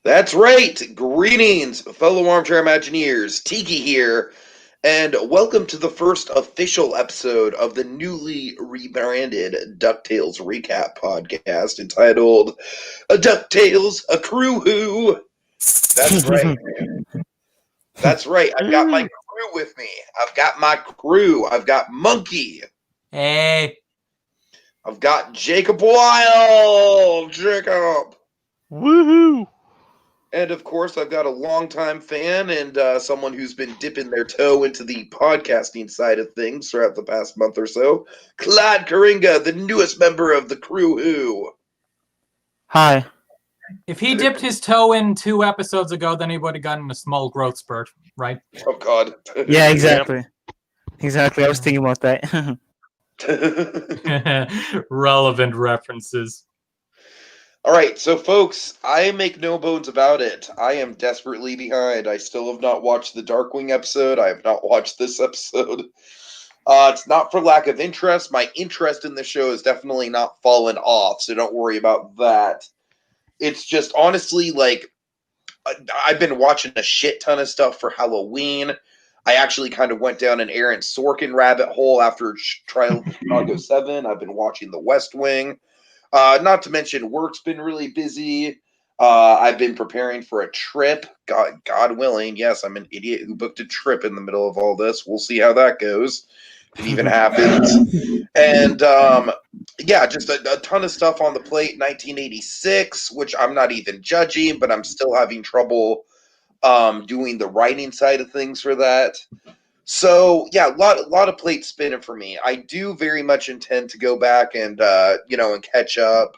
That's right. Greetings, fellow armchair Imagineers. Tiki here, and welcome to the first official episode of the newly rebranded DuckTales recap podcast entitled "A DuckTales, a Crew Who." That's right. That's right. I've got my crew with me. I've got my crew. I've got Monkey. Hey. I've got Jacob Wild. Jacob. Woohoo! And of course, I've got a longtime fan and someone who's been dipping their toe into the podcasting side of things throughout the past month or so, Claude Coringa, the newest member of the Crew Who. Hi. If he dipped his toe in 2 episodes ago, then he would have gotten a small growth spurt, right? Oh, God. Yeah, exactly. Exactly. I was thinking about that. Relevant references. All right, so folks, I make no bones about it. I am desperately behind. I still have not watched the Darkwing episode. I have not watched this episode. It's not for lack of interest. My interest in the show has definitely not fallen off, so don't worry about that. It's just honestly like I've been watching a shit ton of stuff for Halloween. I actually kind of went down an Aaron Sorkin rabbit hole after Trial of Chicago 7. I've been watching The West Wing. Not to mention, work's been really busy. I've been preparing for a trip. God willing, yes, I'm an idiot who booked a trip in the middle of all this. We'll see how that goes. If it even happens. And yeah, just a ton of stuff on the plate. 1986, which I'm not even judging, but I'm still having trouble doing the writing side of things for that. So yeah, a lot of plate spinning for me. I do very much intend to go back and and catch up.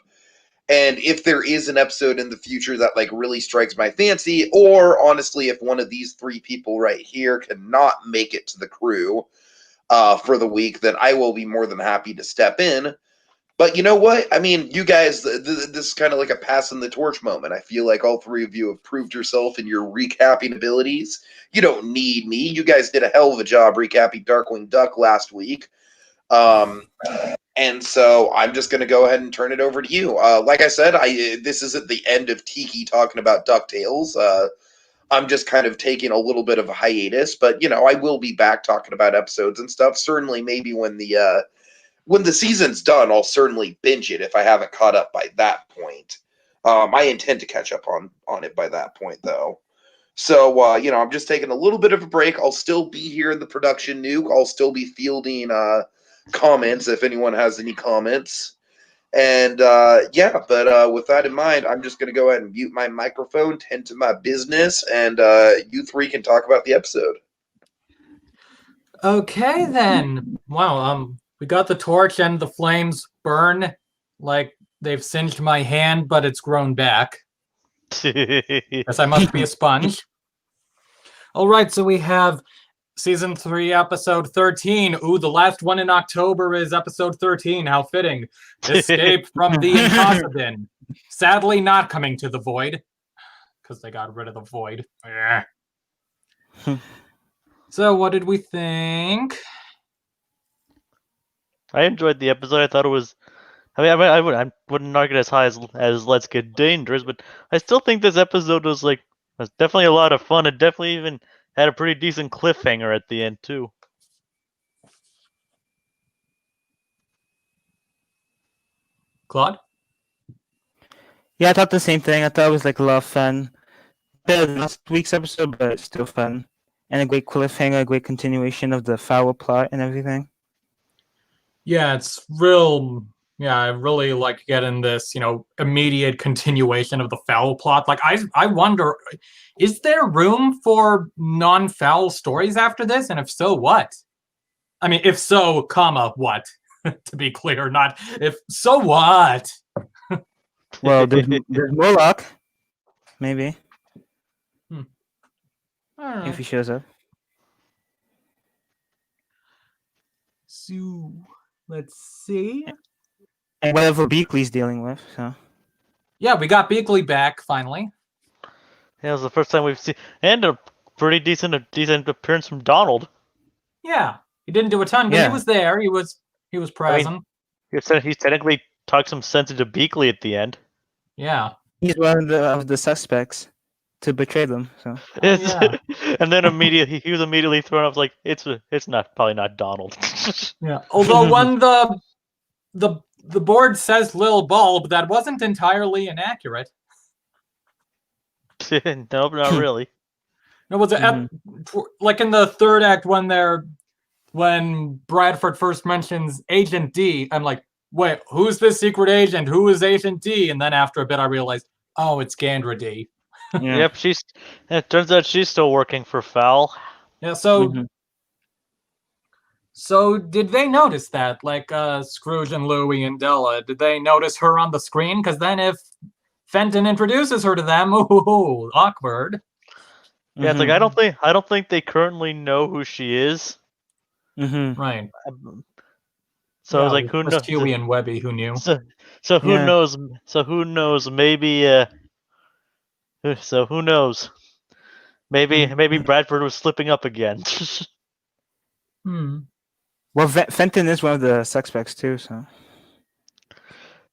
And if there is an episode in the future that like really strikes my fancy, or honestly, if one of these 3 people right here cannot make it to the crew for the week, then I will be more than happy to step in. But you know what? I mean, you guys, this is kind of like a passing the torch moment. I feel like all 3 of you have proved yourself in your recapping abilities. You don't need me. You guys did a hell of a job recapping Darkwing Duck last week. And so I'm just going to go ahead and turn it over to you. Like I said, this isn't the end of Tiki talking about DuckTales. I'm just kind of taking a little bit of a hiatus. But, I will be back talking about episodes and stuff. Certainly maybe when the season's done, I'll certainly binge it if I haven't caught up by that point. I intend to catch up on it by that point, though. So, I'm just taking a little bit of a break. I'll still be here in the production nuke. I'll still be fielding comments if anyone has any comments. And, but with that in mind, I'm just going to go ahead and mute my microphone, tend to my business, and you 3 can talk about the episode. Okay, then. Wow, we got the torch and the flames burn like they've singed my hand, but it's grown back. Yes, I must be a sponge. All right, so we have Season 3, Episode 13. Ooh, the last one in October is Episode 13. How fitting. Escape from the Impossibin. Sadly not coming to the Void, because they got rid of the Void. So, what did we think? I enjoyed the episode. I thought it was. I wouldn't argue as high as Let's Get Dangerous, but I still think this episode was definitely a lot of fun. It definitely even had a pretty decent cliffhanger at the end too. Claude? Yeah, I thought the same thing. I thought it was like a lot of fun. Better than last week's episode, but it's still fun. And a great cliffhanger, a great continuation of the foul plot and everything. Yeah, it's real. Yeah, I really like getting this, immediate continuation of the foul plot. Like, I wonder, is there room for non-foul stories after this? And if so, what? I mean, if so, comma, what? To be clear, not if so, what? Well, there's more luck. Maybe. Right. If he shows up. So, let's see. And whatever Beakley's dealing with, so. Yeah, we got Beakley back, finally. Yeah, it was the first time we've seen, and a pretty decent appearance from Donald. Yeah, he didn't do a ton, but he was there. He was present. He technically talked some sense into Beakley at the end. Yeah. He's one of the suspects. to betray them. So yeah. And then immediately he was immediately thrown off. Like it's not probably not Donald. Yeah. Although when the board says Lil Bulb, that wasn't entirely inaccurate. Nope, not really. No, was it like in the third act when Bradford first mentions Agent D? I'm like, wait, who's this secret agent? Who is Agent D? And then after a bit, I realized, oh, it's Gandra D. yeah. Yep, it turns out she's still working for Fowl. Yeah. So did they notice that? Like Scrooge and Louie and Della, did they notice her on the screen? Because then if Fenton introduces her to them, ooh, awkward. Yeah, it's like I don't think they currently know who she is. Right. So yeah, it's like who knows? Huey and Webby, who knew? So who knows? So who knows? Maybe. So who knows? Maybe Bradford was slipping up again. Well, Fenton is one of the suspects too. So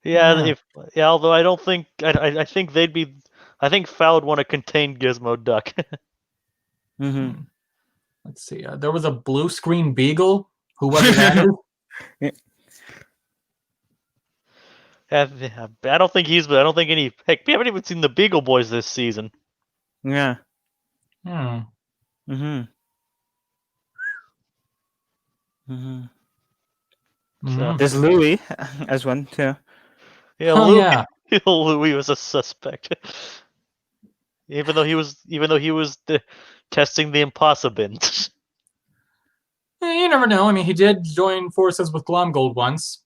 yeah, although I don't think I think they'd be. I think Fowl would want to contain Gizmo Duck. Let's see. There was a blue screen beagle. Who was it? I don't think he's. I don't think any. Heck, we haven't even seen the Beagle Boys this season. yeah. There's Louie as one too. Yeah, Louie was a suspect. even though he was testing the Impossibin. You never know. I mean, he did join forces with Glomgold once.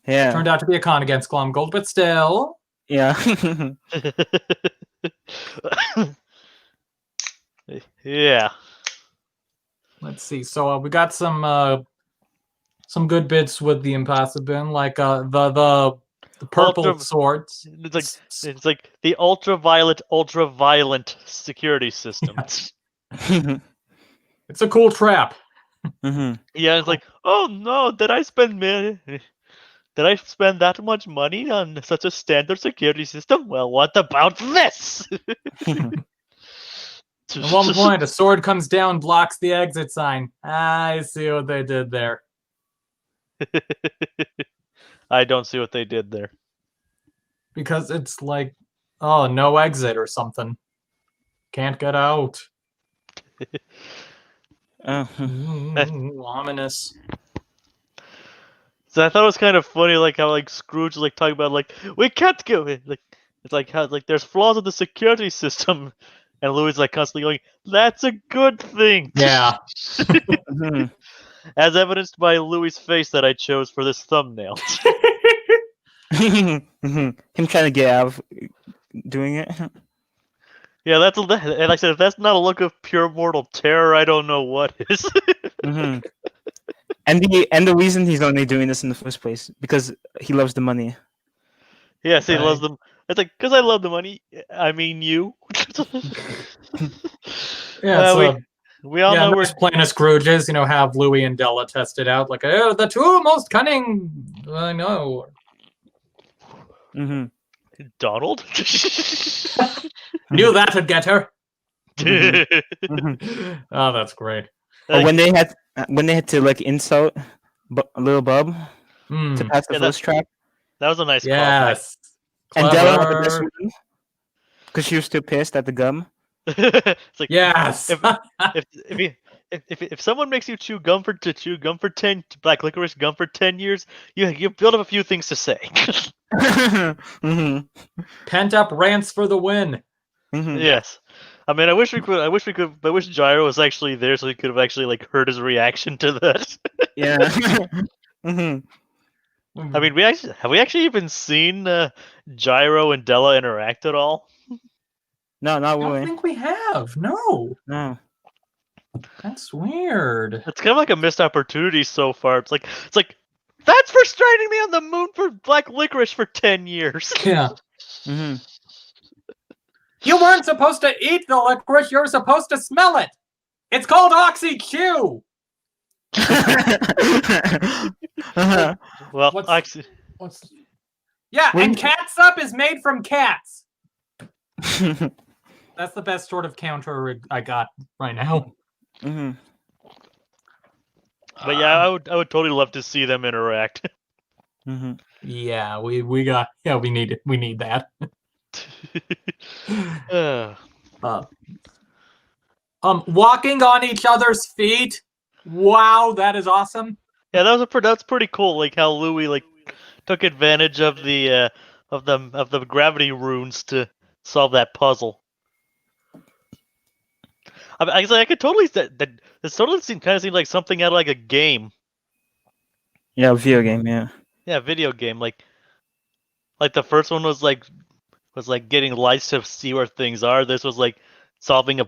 Yeah. Turned out to be a con against Glomgold, but still. Yeah. Yeah. Let's see. So we got some good bits with the Impossibin, like the purple swords. It's like the ultra-violent security system. It's a cool trap. Yeah, it's like, oh no, did I spend that much money on such a standard security system? Well, what about this? At one point, a sword comes down, blocks the exit sign. I see what they did there. I don't see what they did there. Because it's like, oh, no exit or something. Can't get out. Ominous. So I thought it was kind of funny, like how like Scrooge like talking about like we can't go in. Like it's like how like there's flaws in the security system, and Louie's like constantly going, "That's a good thing." Yeah. As evidenced by Louie's face that I chose for this thumbnail. Him trying to get out of doing it. Yeah, and like I said, if that's not a look of pure mortal terror, I don't know what is. And the reason he's only doing this in the first place because he loves the money. Yes, he loves them. It's like because I love the money. I mean you. Yeah, we all know we're playing as Scrooges. Have Louie and Della test it out. Like, the two most cunning. I know. Donald. Knew that would get her. Oh, that's great. Or when they had to like insult little Bub to pass the first track. That was a nice yes. Callback. And Della had the best one because she was still pissed at the gum. It's like, yes. If someone makes you chew gum for 10 black licorice gum for 10 years, you build up a few things to say. Pent up rants for the win. Yes. I mean, I wish Gyro was actually there so he could have actually like heard his reaction to that. Yeah. I mean, have we actually even seen Gyro and Della interact at all? No, not really. I don't think we have. No. That's weird. It's kind of like a missed opportunity so far. It's like that's for stranding me on the moon for black licorice for 10 years. Yeah. You weren't supposed to eat the licorice. You were supposed to smell it. It's called Oxy-Q. Well, yeah, and catsup is made from cats. That's the best sort of counter I got right now. Mm-hmm. But yeah, I would totally love to see them interact. Mm-hmm. Yeah, we need that. Walking on each other's feet. Wow, that is awesome. Yeah, that's pretty cool. Like how Louie like took advantage of the gravity runes to solve that puzzle. I could totally that this totally kind of seemed like something out of like a game. Yeah, video game. Yeah. Yeah, video game. Like the first one was like getting lights to see where things are. This was like solving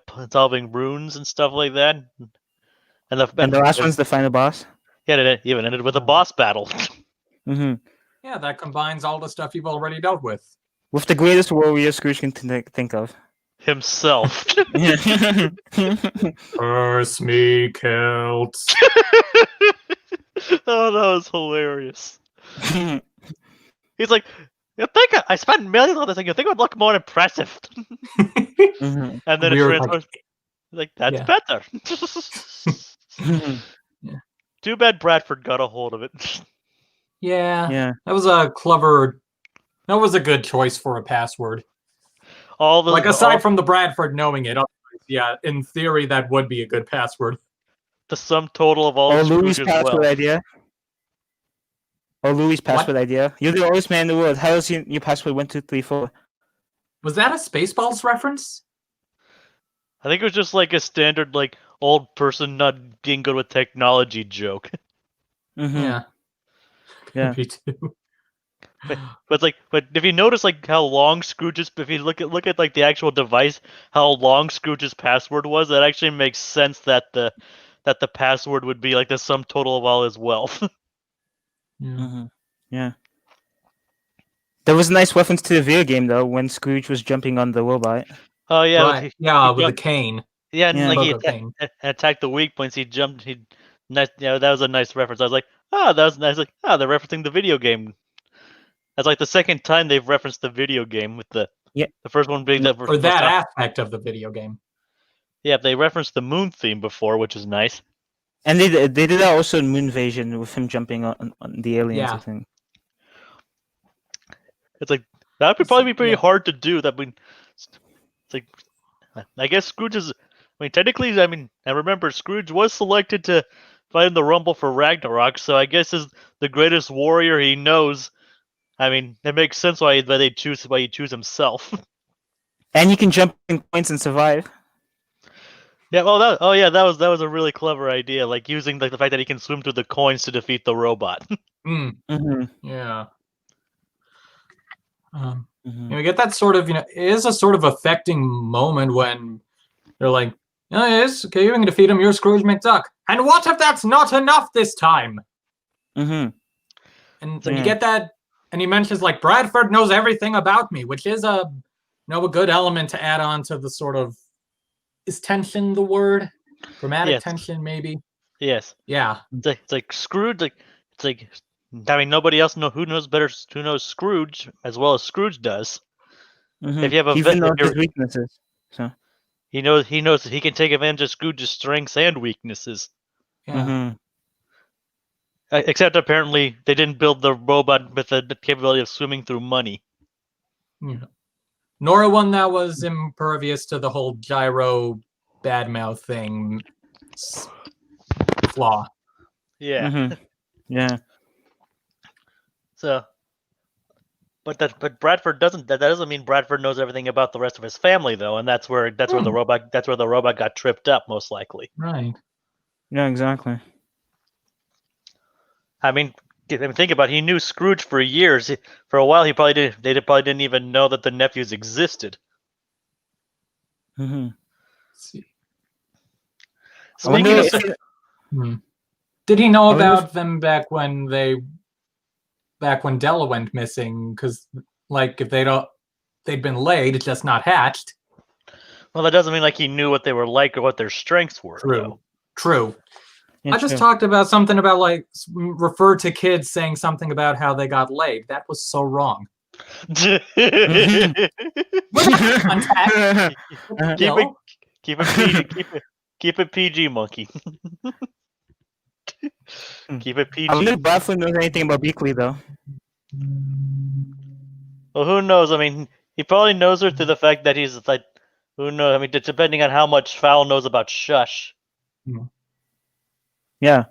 runes and stuff like that. And the last one's the final boss. Yeah, it even ended with a boss battle. Mm-hmm. Yeah, that combines all the stuff you've already dealt with. With the greatest warrior Scrooge can think of. Himself. Curse me, Celts. Oh, that was hilarious. He's like, you think I spent millions on this thing? You think it would look more impressive? Mm-hmm. And then it transforms. Like that's better. Yeah. Too bad Bradford got a hold of it. Yeah. That was a clever. That was a good choice for a password. Aside from the Bradford knowing it, yeah, in theory that would be a good password. The sum total of all Louie's password idea. Or Louie's password idea. You're the oldest man in the world. How is your password 1, 2, 3, 4? Was that a Spaceballs reference? I think it was just like a standard like old person not being good with technology joke. Mm-hmm. Yeah. Me too. But if you notice like how long Scrooge's, if you look at like the actual device, how long Scrooge's password was, that actually makes sense that the password would be like the sum total of all his wealth. Mm-hmm. Yeah. There was a nice reference to the video game though when Scrooge was jumping on the robot. Oh yeah, right. With the cane. Yeah, and like he attacked the weak points. He jumped. That was a nice reference. I was like, that was nice. Like, they're referencing the video game. That's like the second time they've referenced the video game with the first one being that aspect of the video game. Yeah, they referenced the moon theme before, which is nice. And they did that also in Moon Invasion with him jumping on the aliens. I think. It's like that would probably be pretty hard to do. It's like, I guess Scrooge is. I mean, technically, I remember Scrooge was selected to fight in the Rumble for Ragnarok, so I guess is the greatest warrior he knows. I mean, it makes sense why he choose himself. And you can jump in points and survive. Yeah, well, that was a really clever idea, like using like the fact that he can swim through the coins to defeat the robot. Mm-hmm. Yeah. We get that sort of, it is a sort of affecting moment when they're like, oh, yes, okay, you can defeat him, you're Scrooge McDuck. And what if that's not enough this time? Mm-hmm. And you get that, and he mentions, like, Bradford knows everything about me, which is a good element to add on to the sort of, is tension the word? Dramatic tension, maybe? Yes. Yeah. It's like Scrooge, nobody else who knows Scrooge as well as Scrooge does. Mm-hmm. If you have even knows his weaknesses, so he knows that he can take advantage of Scrooge's strengths and weaknesses. Yeah. Mm-hmm. Except apparently they didn't build the robot with the capability of swimming through money. Yeah. Nor one that was impervious to the whole gyro badmouth thing flaw. Yeah. Mm-hmm. Yeah. So, but Bradford doesn't. That doesn't mean Bradford knows everything about the rest of his family, though, and that's where the robot got tripped up, most likely. Right. Yeah. Exactly. I mean, think about it. He knew Scrooge for years. For a while, they probably didn't even know that the nephews existed. Mm-hmm. Let's see. Speaking Did he know about them back when Della went missing? Because, like, if they'd been laid, just not hatched. Well, that doesn't mean like he knew what they were like or what their strengths were. True. Yeah, I just talked about something about, like, referred to kids saying something about how they got laid. That was so wrong. Contact. Keep No. it PG. Keep it PG, monkey. Keep it I wonder PG. if Baffin knows anything about Beakley, though. Well, who knows? I mean, he probably knows her through the fact that he's like, who knows? I mean, depending on how much Fowl knows about Shush. Yeah.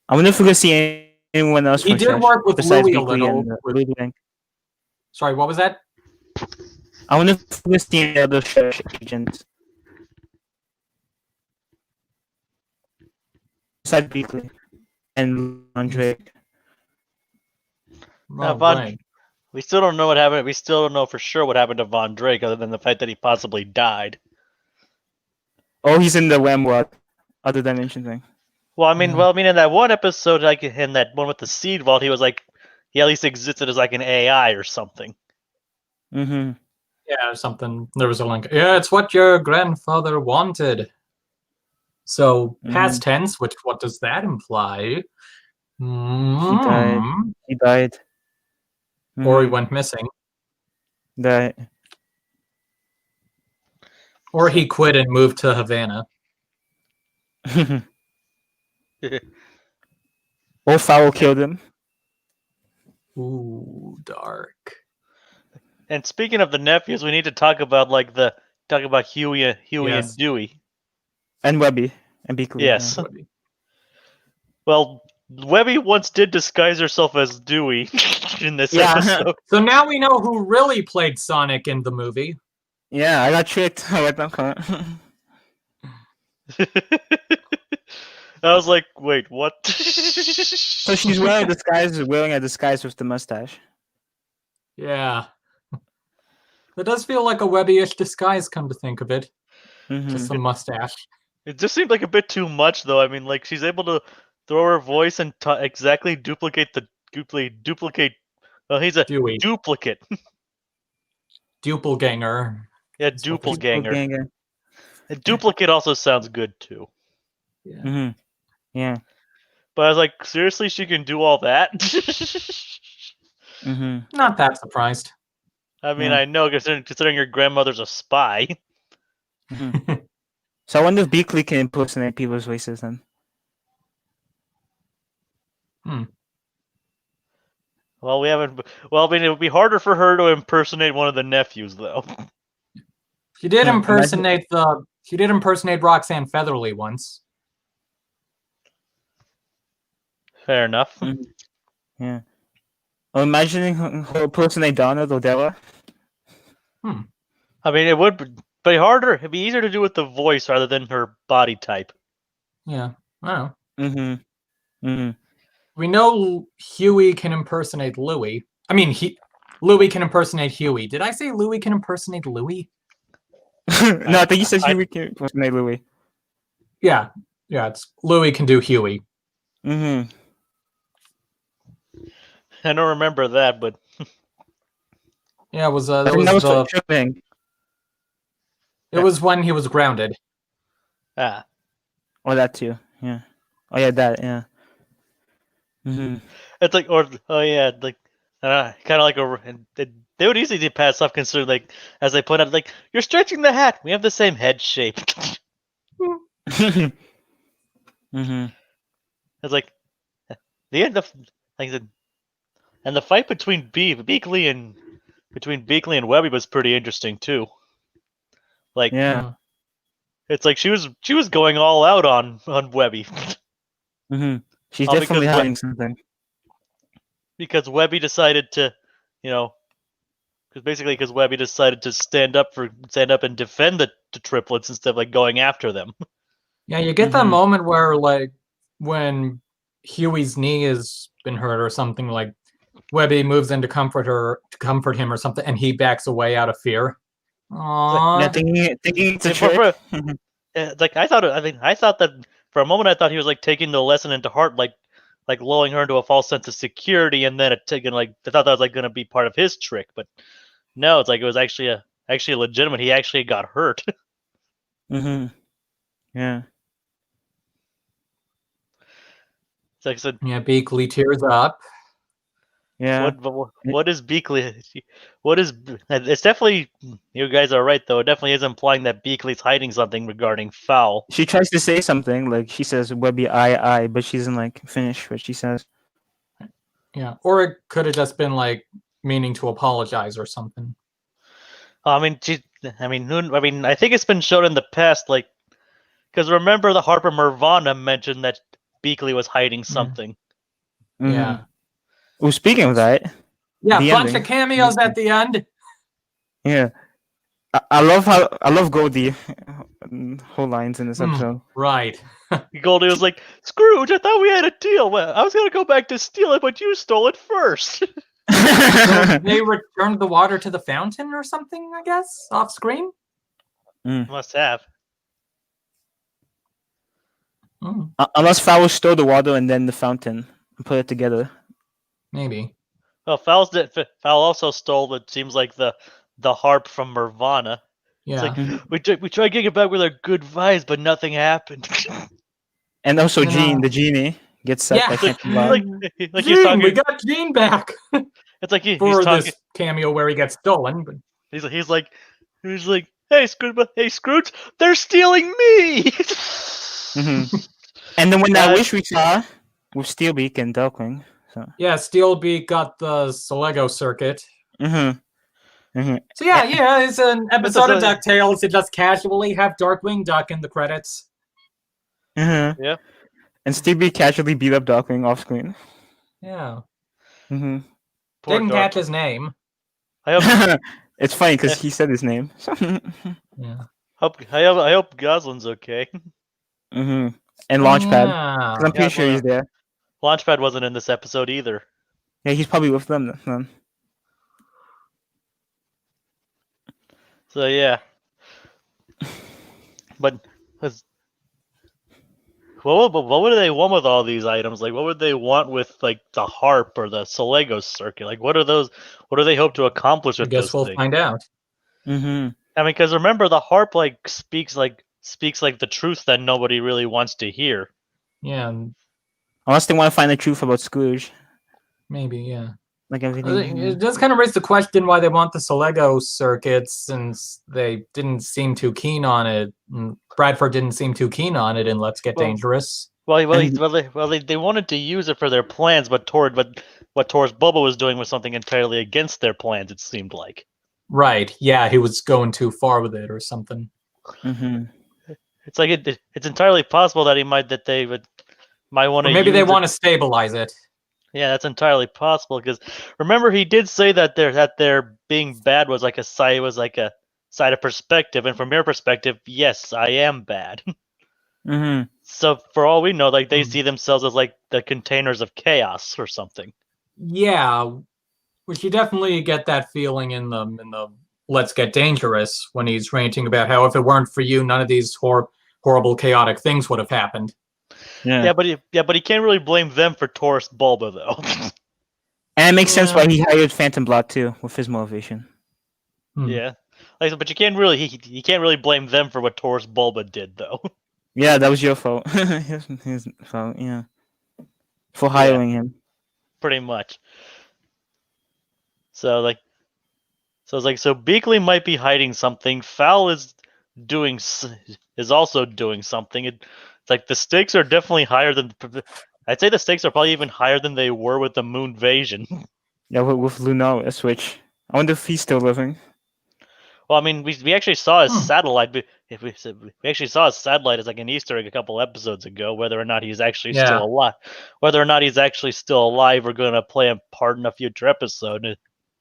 I wonder if we could see anyone else He from did Shush work with besides Louie a Beakley little. and with- Ludwig. Sorry, what was that? I wonder if we could see any other Shush agents besides Beakley and Andre. Now, Oh, Von, right. we still don't know what happened. We still don't know for sure what happened to Von Drake, other than the fact that he possibly died. Oh, he's in the Wemworld, other dimension thing. Well, I mean, Yeah. in that one episode, like in that one with the Seed Vault, he was like, he at least existed as like an AI or something. Mm-hmm. Yeah, or something. There was a link. Yeah, it's what your grandfather wanted. So past tense, which what does that imply? died. He died. Or he went missing. Died. Or he quit and moved to Havana. Or Fowl killed him. Ooh, dark. And speaking of the nephews, we need to talk about Huey Yes. and Dewey. And Webby. And Beakley. Yes. Yeah. Well, Webby once did disguise herself as Dewey in this episode. So now we know who really played Sonic in the movie. Yeah, I got tricked. I went on. I was like, wait, what? So she's wearing a disguise with the mustache. Yeah. That does feel like a Webby-ish disguise, come to think of it. Mm-hmm. Just a mustache. It just seemed like a bit too much, though. I mean, like she's able to throw her voice and exactly duplicate the duplicate. Well, he's a Dewey. duplicate. Dupelganger. Yeah, That's what it's dupelganger. And duplicate also sounds good too. Yeah. Mm-hmm. Yeah. But I was like, seriously, she can do all that? Mm-hmm. Not that surprised. I mean, Yeah. I know, considering your grandmother's a spy. Mm-hmm. So I wonder if Beakley can impersonate people's voices then. Well, we haven't. Well, I mean, it would be harder for her to impersonate one of the nephews, though. She did Yeah, impersonate She did impersonate Roxanne Featherly once. Fair enough. Mhm. Yeah. Or imagining her impersonate Donna Dodella. I mean, it would be harder. It'd be easier to do with the voice rather than her body type. Yeah. I don't know. Mm-hmm. Mm-hmm. We know Huey can impersonate Louie. I mean, Louie can impersonate Huey. Did I say Louie can impersonate Louie? No, I think you said Huey can impersonate Louie. Yeah. Yeah, it's Louie can do Huey. Mm-hmm. I don't remember that, but Yeah, it was I that think that was was the thing. it was when he was grounded. ah, Oh, that too. Yeah. Oh, yeah, that. Yeah. Mm-hmm. it's like, or oh yeah, like kind of like they would easily pass off considering, like, as they point out, like, you're stretching the hat. We have the same head shape. Mm-hmm. It's like the end of, like, and the fight between Beakley and Webby was pretty interesting too. Like, Yeah. it's like she was going all out on Webby Mm-hmm. She's Oh, because definitely hiding something. because Webby decided to, because Webby decided to stand up and defend the triplets instead of like going after them. Yeah, you get that Mhm. moment where, like, when Huey's knee has been hurt or something, like Webby moves in to comfort him or something, and he backs away out of fear. Aww. Yeah, thinking it's a For- trick. Like I thought that for a moment I thought he was like taking the lesson into heart, like lulling her into a false sense of security, and then I thought that was like going to be part of his trick, but no, it's like it was actually legitimate. He actually got hurt. Mm-hmm. Yeah. It's like I said, Yeah, Beakley tears up. Yeah. What is Beakley? What is? It's definitely. You guys are right though. It definitely is implying that Beakley's hiding something regarding Fowl. She tries to say something like she says Webby I, but she doesn't like finish what she says. Yeah, or it could have just been like meaning to apologize or something. I mean, I think it's been shown in the past, like, because remember the Harper Nirvana mentioned that Beakley was hiding something. Yeah. Well, speaking of that, Yeah, the bunch ending. of cameos at the end. Yeah, I love Goldie whole lines in this episode. Right. Goldie was like, Scrooge, I thought we had a deal. Well, I was gonna go back to steal it, but you stole it first. So they returned the water to the fountain or something, I guess, off screen. Must have. Unless Fowl stole the water and then the fountain and put it together. Well, Maybe. Fowl also stole what seems like the harp from Nirvana. Yeah. It's like we tried getting it back with our good vibes, but nothing happened. And also You know- Gene, the genie, gets set Yeah. by Phantom Blood. like he's Gene, talking. we got Gene back It's like he's for talking. this cameo where he gets stolen. But He's like, hey Scrooge, they're stealing me. And then when that wish we saw with Steelbeak and Darkwing. So. yeah, Steelbeak got the Lego circuit. So So yeah, it's an episode of a- DuckTales to just casually have Darkwing Duck in the credits. Yeah. And Steelbeak casually beat up Darkwing off screen. Yeah. Poor Didn't Dark. catch his name. I hope It's funny because he said his name. Yeah. I hope Goslin's okay. And Launchpad. Yeah. 'Cause I'm pretty sure he's there. Launchpad wasn't in this episode either. Yeah, he's probably with them then. So yeah. But what would they want with all these items? Like, what would they want with like the harp or the Lego circuit? Like, what are those? What do they hope to accomplish I with guess those we'll things? find out. I mean, because remember, the harp speaks like the truth that nobody really wants to hear. Yeah, Unless they want to find the truth about Scrooge. maybe, yeah. Like everything. It does kind of raise the question why they want the Lego circuit, since they didn't seem too keen on it. Bradford didn't seem too keen on it in Let's Get Well- Dangerous. They wanted to use it for their plans, but what Taurus Bubba was doing was something entirely against their plans. It seemed like. Right, yeah, he was going too far with it or something. It's like it's entirely possible that they might want Or to. maybe they want to stabilize it. Yeah, that's entirely possible. Because remember, he did say that their being bad was like a side of perspective, and from your perspective, yes, I am bad. So for all we know, like they see themselves as like the containers of chaos or something. Yeah, which you definitely get that feeling in the Let's Get Dangerous when he's ranting about how if it weren't for you, none of these horrible, chaotic things would have happened. Yeah, but he can't really blame them for Taurus Bulba though. And it makes sense why he hired Phantom Blood too, with his motivation. Yeah, but you can't really he can't really blame them for what Taurus Bulba did though. Yeah, that was your fault. his fault, yeah. For hiring him. Pretty much. So Beakley might be hiding something. Fowl is also doing something. It's like the stakes are definitely higher than. I'd say the stakes are probably even higher than they were with the Moonvasion. Yeah, with Lunaris, which I wonder if he's still living. Well, I mean, we actually saw his satellite. We actually saw his satellite as like an Easter egg a couple episodes ago. Whether or not he's actually still alive, we're going to play a part in a future episode. It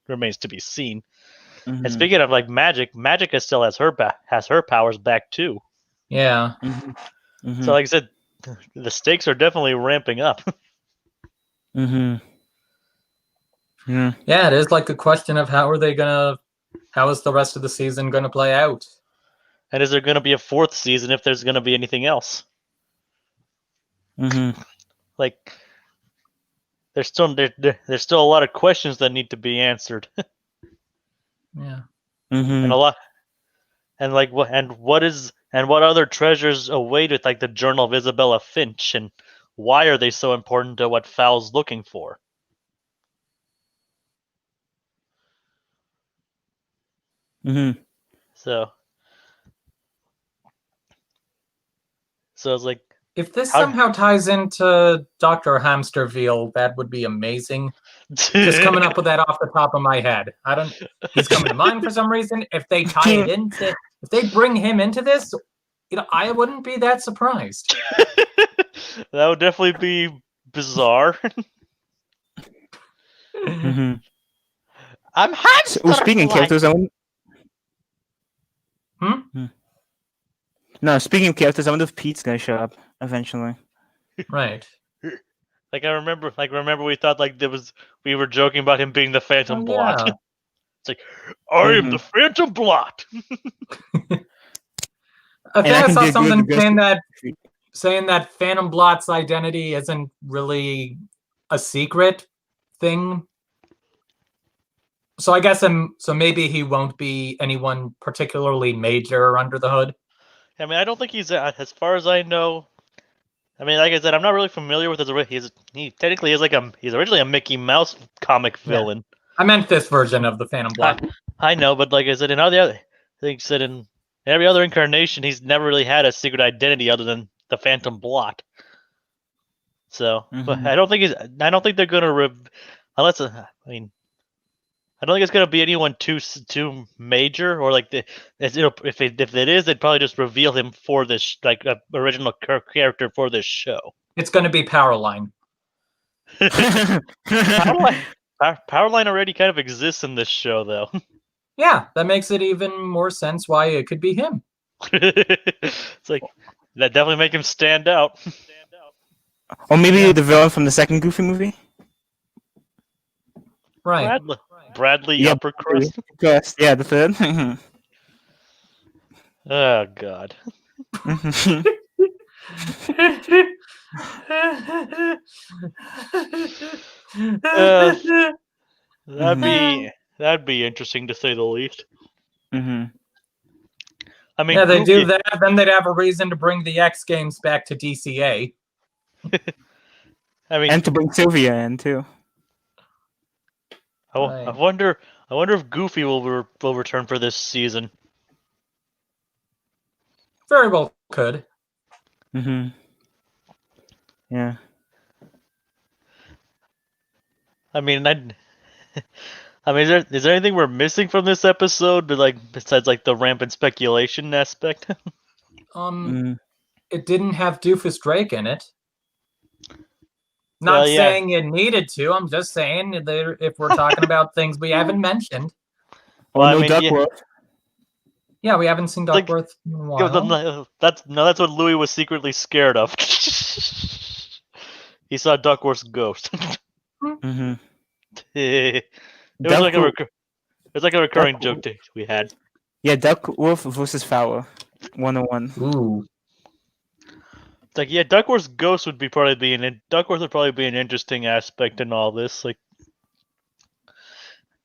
remains to be seen. And speaking of like Magica still has her powers back too. Yeah. So like I said, the stakes are definitely ramping up. Yeah. Yeah, it is like a question of how is the rest of the season gonna play out? And is there going to be a fourth season if there's going to be anything else? Like, there's still a lot of questions that need to be answered. Yeah. And a lot, and like what other treasures await with like the Journal of Isabella Finch, and why are they so important to what Fowl's looking for? Mm-hmm. So it's like, If this How- somehow ties into Dr. Hamsterville, that would be amazing. Just coming up with that off the top of my head. He's coming to mind for some reason. If they tie it into, if they bring him into this, I wouldn't be that surprised. that would definitely be bizarre. Mm-hmm. I'm hamster. So, speaking of characters, No, speaking of characters, I wonder if Pete's gonna show up eventually. Right. Like I remember we thought like we were joking about him being the Phantom Blot. Yeah. It's like, I am the Phantom Blot. I think I saw something the saying that Phantom Blot's identity isn't really a secret thing. So I guess so maybe he won't be anyone particularly major under the hood. I mean, I don't think he's as far as I know. I mean, like I said, I'm not really familiar with he technically is he's originally a Mickey Mouse comic villain. I meant this version of the Phantom Blot. I know, but like I said, in all the other, I think said in every other incarnation, he's never really had a secret identity other than the Phantom Blot. So, but I don't think they're gonna unless I don't think it's gonna be anyone too major or like if it is, they'd probably just reveal him for this original character for this show. It's going to be Powerline. Powerline already kind of exists in this show, though. Yeah, that makes it even more sense why it could be him. It's like that definitely make him stand out. Or maybe the villain from the second Goofy movie. Right. Bradley Upper Crust. Yeah, the third. Oh God. That'd be interesting to say the least. Mm-hmm. I mean, yeah, they do that, then they'd have a reason to bring the X Games back to DCA. I mean, and to bring Sylvia in too. I wonder if Goofy will return for this season. Very well could. Mm-hmm. Yeah. I mean, is there anything we're missing from this episode, besides the rampant speculation aspect? It didn't have Doofus Drake in it. Not saying it needed to. I'm just saying that if we're talking about things we haven't mentioned. Well, Duckworth. Yeah, we haven't seen Duckworth in a while. That's what Louie was secretly scared of. He saw Duckworth's ghost. Mm-hmm. It was like a recurring joke we had. Yeah, Duckworth versus Fowler, 101. Ooh. It's like, yeah, Duckworth's ghost would probably be an interesting aspect in all this. Like,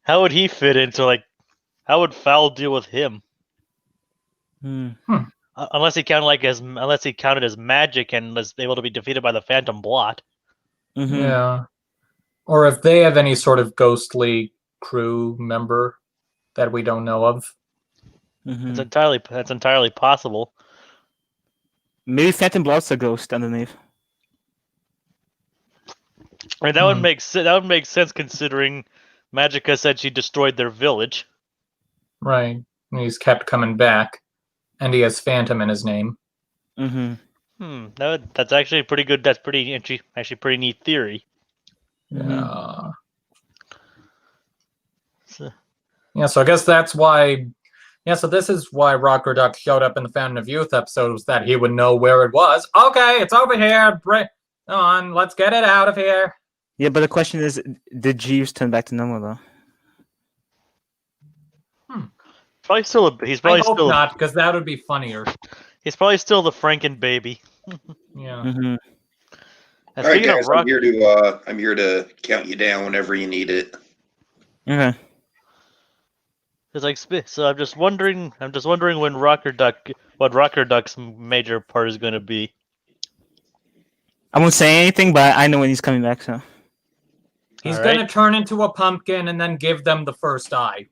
how would he fit into how would Fowl deal with him? Unless he counted as magic and was able to be defeated by the Phantom Blot. Mm-hmm. Yeah. Or if they have any sort of ghostly crew member that we don't know of. Mm-hmm. That's entirely possible. Maybe Phantom Blot's a ghost underneath. I mean, that would make sense considering Magica said she destroyed their village. Right. And he's kept coming back. And he has Phantom in his name. Mm-hmm. That's actually pretty good. That's pretty neat theory. Yeah. So I guess that's why. Yeah, so this is why Rocker Duck showed up in the Fountain of Youth episode, was that he would know where it was. Okay, it's over here. Bring on, let's get it out of here. Yeah, but the question is, did Jeeves turn back to normal though? Probably still. He's probably I hope still not, because that would be funnier. He's probably still the Franken baby. Yeah. Mm-hmm. All right, guys, I'm here to count you down whenever you need it. Okay. It's so I'm just wondering when what Rocker Duck's major part is going to be. I won't say anything, but I know when he's coming back. So he's going to turn into a pumpkin and then give them the first eye.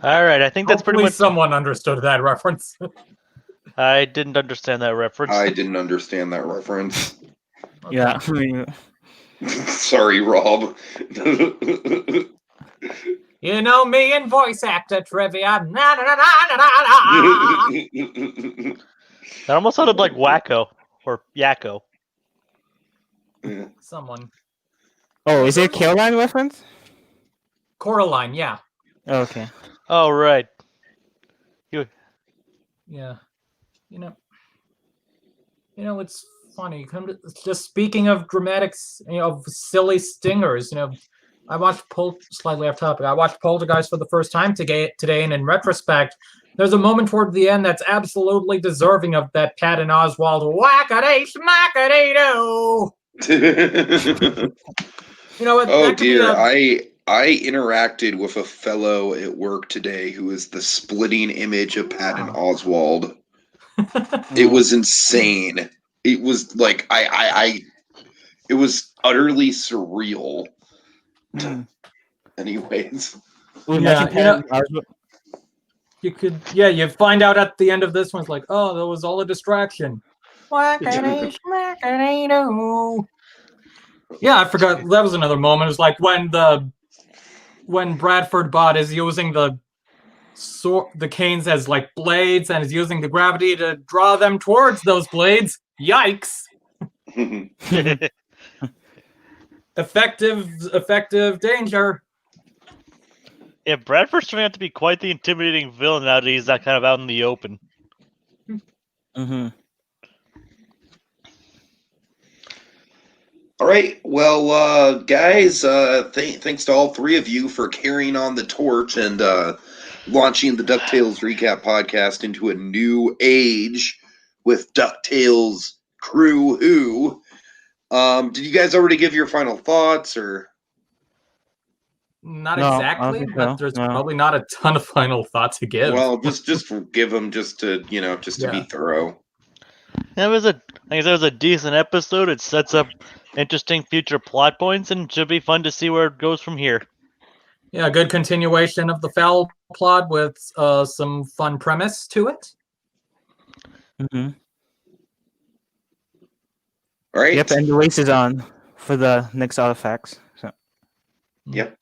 All right, I think that's pretty Hopefully much. someone understood that reference. I didn't understand that reference. I didn't understand that reference. Yeah. Sorry, Rob. You know me in voice actor trivia. Na, na, na, na, na, na. That almost sounded like Wacko or Yakko. Someone. Oh, is it a Caroline reference? Coraline, yeah. Oh, okay. Oh right. Yeah. It's funny. Just speaking of dramatics, of silly stingers, I watched slightly off topic. I watched Poltergeist for the first time today, and in retrospect, there's a moment toward the end that's absolutely deserving of that Patton Oswalt whack-a-day smack-a-day-doo. Oh dear, I interacted with a fellow at work today who is the splitting image of Patton Oswalt. It was insane. It was like it was utterly surreal. Anyways, you find out at the end of this one's like, oh, that was all a distraction. Whack-a-day smack-a-day-doo. Yeah, I forgot. That was another moment. It was like when Bradford Bot is using the canes as like blades and is using the gravity to draw them towards those blades. Yikes! Effective danger. Yeah, Bradford's turning out to be quite the intimidating villain now that he's that kind of out in the open. All right, well, guys, thanks to all three of you for carrying on the torch and launching the DuckTales Recap Podcast into a new age with DuckTales Crew Who. Did you guys already give your final thoughts, or? Not No, I don't exactly, think but so. there's No. probably not a ton of final thoughts to give. Well, just give them just to be thorough. It was a decent episode. It sets up interesting future plot points, and should be fun to see where it goes from here. Yeah, a good continuation of the foul plot with some fun premise to it. All right. Yep, and the race is on for the next artifacts. So. Yep.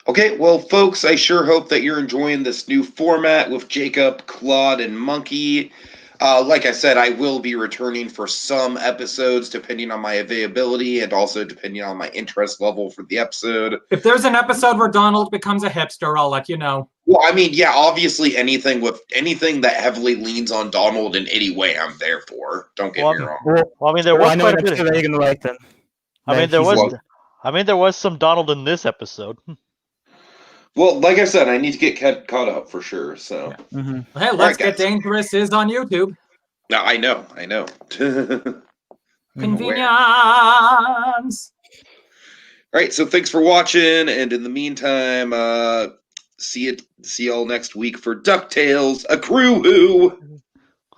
Okay, well, folks, I sure hope that you're enjoying this new format with Jacob, Claude, and Monkey. Like I said, I will be returning for some episodes depending on my availability and also depending on my interest level for the episode. If there's an episode where Donald becomes a hipster, I'll let you know. Well, I mean, yeah, obviously anything that heavily leans on Donald in any way, I'm there for. Don't get me wrong. Well, I mean, there was quite a bit. That you're gonna like then. I mean, there was some Donald in this episode. Well, like I said, I need to get caught up for sure. So, Hey, Let's Get Dangerous is on YouTube. No, I know. Convenience. All right, so thanks for watching, and in the meantime, see y'all next week for DuckTales, a Crew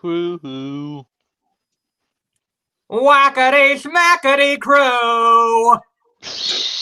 Who. Whackity schmackity crew.